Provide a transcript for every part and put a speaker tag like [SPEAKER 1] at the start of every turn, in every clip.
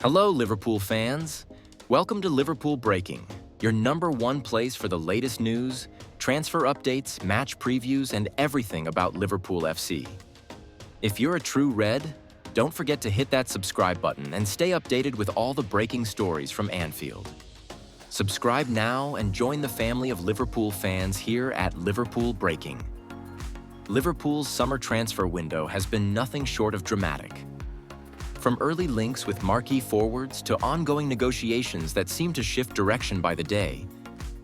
[SPEAKER 1] Hello, Liverpool fans. Welcome to Liverpool Breaking, your #1 place for the latest news, transfer updates, match previews, and everything about Liverpool FC. If you're a true Red, don't forget to hit that subscribe button and stay updated with all the breaking stories from Anfield. Subscribe now and join the family of Liverpool fans here at Liverpool Breaking. Liverpool's summer transfer window has been nothing short of dramatic. From early links with marquee forwards to ongoing negotiations that seem to shift direction by the day,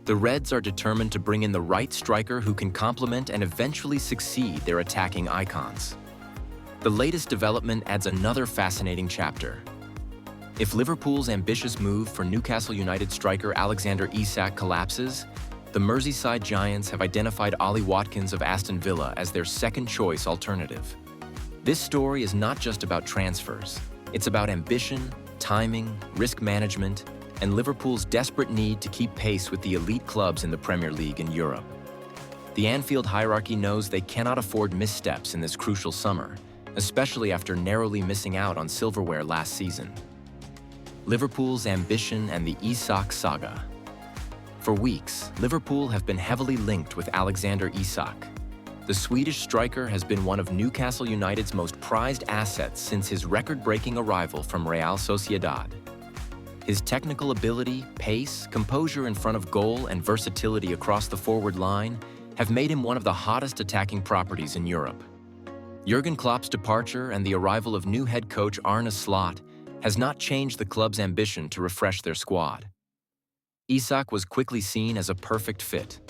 [SPEAKER 1] the Reds are determined to bring in the right striker who can complement and eventually succeed their attacking icons. The latest development adds another fascinating chapter. If Liverpool's ambitious move for Newcastle United striker Alexander Isak collapses, the Merseyside Giants have identified Ollie Watkins of Aston Villa as their second-choice alternative. This story is not just about transfers. It's about ambition, timing, risk management, and Liverpool's desperate need to keep pace with the elite clubs in the Premier League in Europe. The Anfield hierarchy knows they cannot afford missteps in this crucial summer, especially after narrowly missing out on silverware last season. Liverpool's ambition and the Isak saga. For weeks, Liverpool have been heavily linked with Alexander Isak. The Swedish striker has been one of Newcastle United's most prized assets since his record-breaking arrival from Real Sociedad. His technical ability, pace, composure in front of goal, and versatility across the forward line have made him one of the hottest attacking properties in Europe. Jurgen Klopp's departure and the arrival of new head coach Arne Slot has not changed the club's ambition to refresh their squad. Isak was quickly seen as a perfect fit.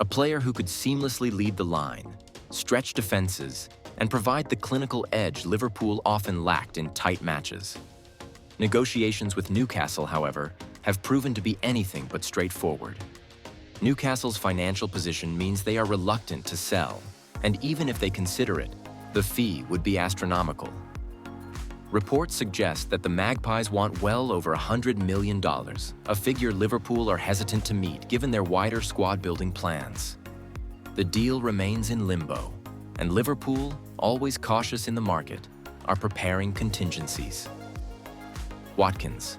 [SPEAKER 1] A player who could seamlessly lead the line, stretch defenses, and provide the clinical edge Liverpool often lacked in tight matches. Negotiations with Newcastle, however, have proven to be anything but straightforward. Newcastle's financial position means they are reluctant to sell, and even if they consider it, the fee would be astronomical. Reports suggest that the Magpies want well over $100 million, a figure Liverpool are hesitant to meet given their wider squad-building plans. The deal remains in limbo, and Liverpool, always cautious in the market, are preparing contingencies. Watkins.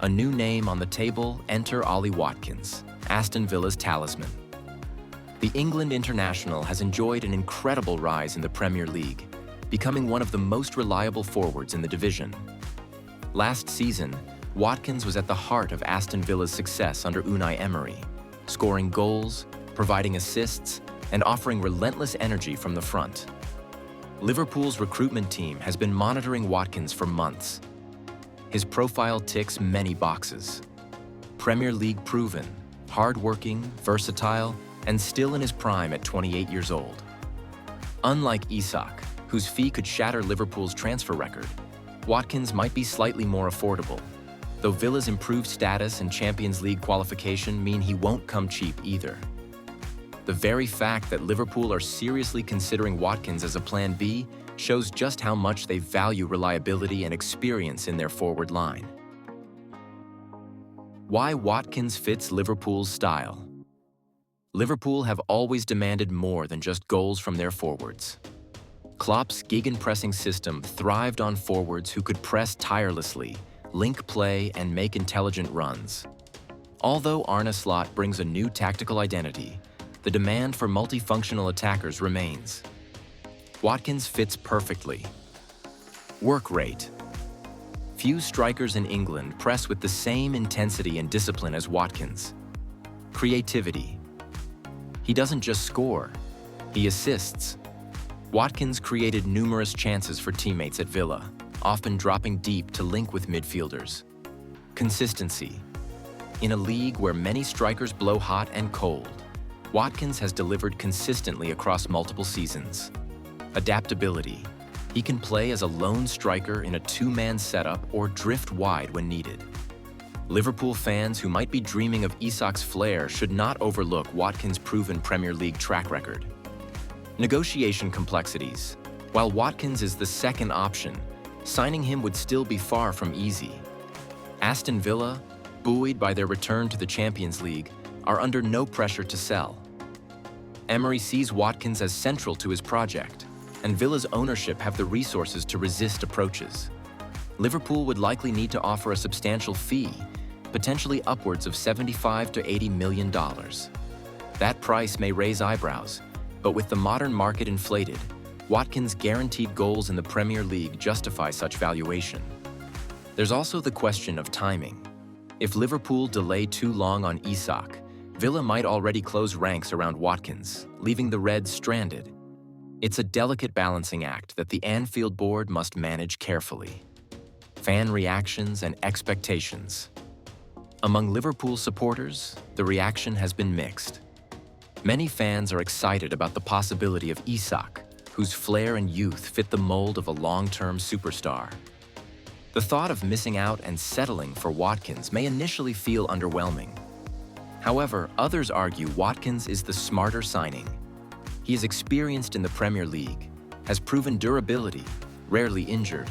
[SPEAKER 1] A new name on the table, enter Ollie Watkins, Aston Villa's talisman. The England international has enjoyed an incredible rise in the Premier League, becoming one of the most reliable forwards in the division. Last season, Watkins was at the heart of Aston Villa's success under Unai Emery, scoring goals, providing assists, and offering relentless energy from the front. Liverpool's recruitment team has been monitoring Watkins for months. His profile ticks many boxes. Premier League proven, hard-working, versatile, and still in his prime at 28 years old. Unlike Isak, whose fee could shatter Liverpool's transfer record, Watkins might be slightly more affordable, though Villa's improved status and Champions League qualification mean he won't come cheap either. The very fact that Liverpool are seriously considering Watkins as a plan B shows just how much they value reliability and experience in their forward line. Why Watkins fits Liverpool's style. Liverpool have always demanded more than just goals from their forwards. Klopp's gegenpressing system thrived on forwards who could press tirelessly, link play, and make intelligent runs. Although Arne Slot brings a new tactical identity, the demand for multifunctional attackers remains. Watkins fits perfectly. Work rate. Few strikers in England press with the same intensity and discipline as Watkins. Creativity. He doesn't just score, he assists. Watkins created numerous chances for teammates at Villa, often dropping deep to link with midfielders. Consistency. In a league where many strikers blow hot and cold, Watkins has delivered consistently across multiple seasons. Adaptability. He can play as a lone striker in a two-man setup or drift wide when needed. Liverpool fans who might be dreaming of Isak's flair should not overlook Watkins' proven Premier League track record. Negotiation complexities. While Watkins is the second option, signing him would still be far from easy. Aston Villa, buoyed by their return to the Champions League, are under no pressure to sell. Emery sees Watkins as central to his project, and Villa's ownership have the resources to resist approaches. Liverpool would likely need to offer a substantial fee, potentially upwards of $75 to $80 million. That price may raise eyebrows, but with the modern market inflated, Watkins' guaranteed goals in the Premier League justify such valuation. There's also the question of timing. If Liverpool delay too long on Isak, Villa might already close ranks around Watkins, leaving the Reds stranded. It's a delicate balancing act that the Anfield board must manage carefully. Fan reactions and expectations. Among Liverpool supporters, the reaction has been mixed. Many fans are excited about the possibility of Isak, whose flair and youth fit the mold of a long-term superstar. The thought of missing out and settling for Watkins may initially feel underwhelming. However, others argue Watkins is the smarter signing. He is experienced in the Premier League, has proven durability, rarely injured,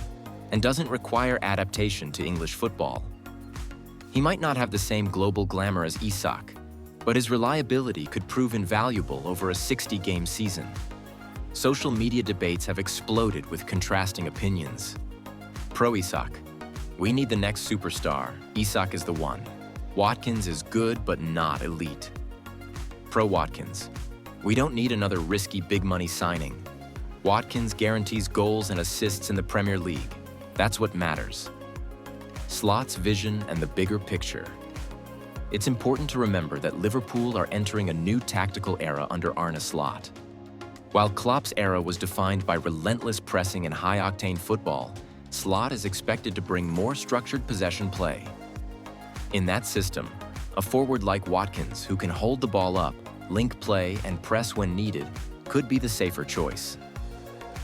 [SPEAKER 1] and doesn't require adaptation to English football. He might not have the same global glamour as Isak, but his reliability could prove invaluable over a 60-game season. Social media debates have exploded with contrasting opinions. Pro-Isak: we need the next superstar, Isak is the one. Watkins is good but not elite. Pro-Watkins: we don't need another risky big money signing. Watkins guarantees goals and assists in the Premier League. That's what matters. Slot's vision and the bigger picture. It's important to remember that Liverpool are entering a new tactical era under Arne Slot. While Klopp's era was defined by relentless pressing and high-octane football, Slot is expected to bring more structured possession play. In that system, a forward like Watkins, who can hold the ball up, link play, and press when needed, could be the safer choice.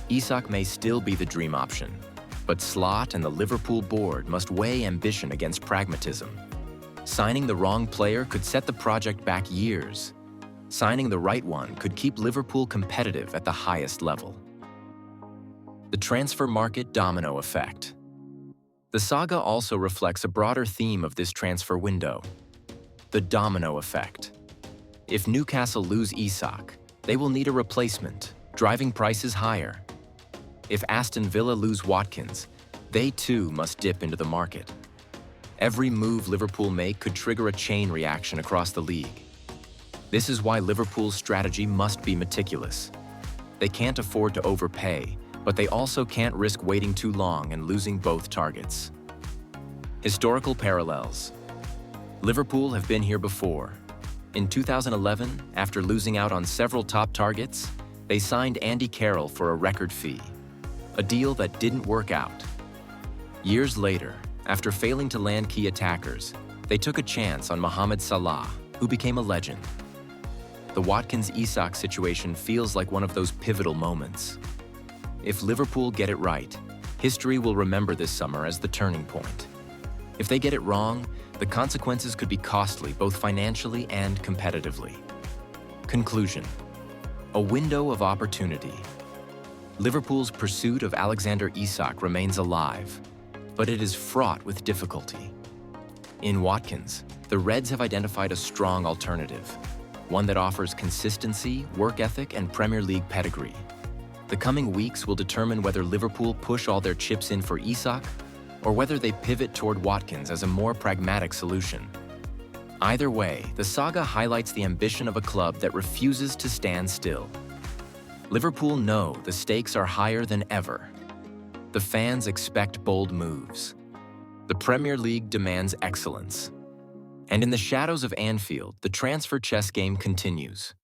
[SPEAKER 1] Isak may still be the dream option, but Slot and the Liverpool board must weigh ambition against pragmatism. Signing the wrong player could set the project back years. Signing the right one could keep Liverpool competitive at the highest level. The transfer market domino effect. The saga also reflects a broader theme of this transfer window: the domino effect. If Newcastle lose Isak, they will need a replacement, driving prices higher. If Aston Villa lose Watkins, they too must dip into the market. Every move Liverpool make could trigger a chain reaction across the league. This is why Liverpool's strategy must be meticulous. They can't afford to overpay, but they also can't risk waiting too long and losing both targets. Historical parallels. Liverpool have been here before. In 2011, after losing out on several top targets, they signed Andy Carroll for a record fee, a deal that didn't work out. Years later, after failing to land key attackers, they took a chance on Mohamed Salah, who became a legend. The Watkins-Isak situation feels like one of those pivotal moments. If Liverpool get it right, history will remember this summer as the turning point. If they get it wrong, the consequences could be costly both financially and competitively. Conclusion: a window of opportunity. Liverpool's pursuit of Alexander Isak remains alive, but it is fraught with difficulty. In Watkins, the Reds have identified a strong alternative, one that offers consistency, work ethic, and Premier League pedigree. The coming weeks will determine whether Liverpool push all their chips in for Isak or whether they pivot toward Watkins as a more pragmatic solution. Either way, the saga highlights the ambition of a club that refuses to stand still. Liverpool know the stakes are higher than ever. The fans expect bold moves. The Premier League demands excellence. And in the shadows of Anfield, the transfer chess game continues.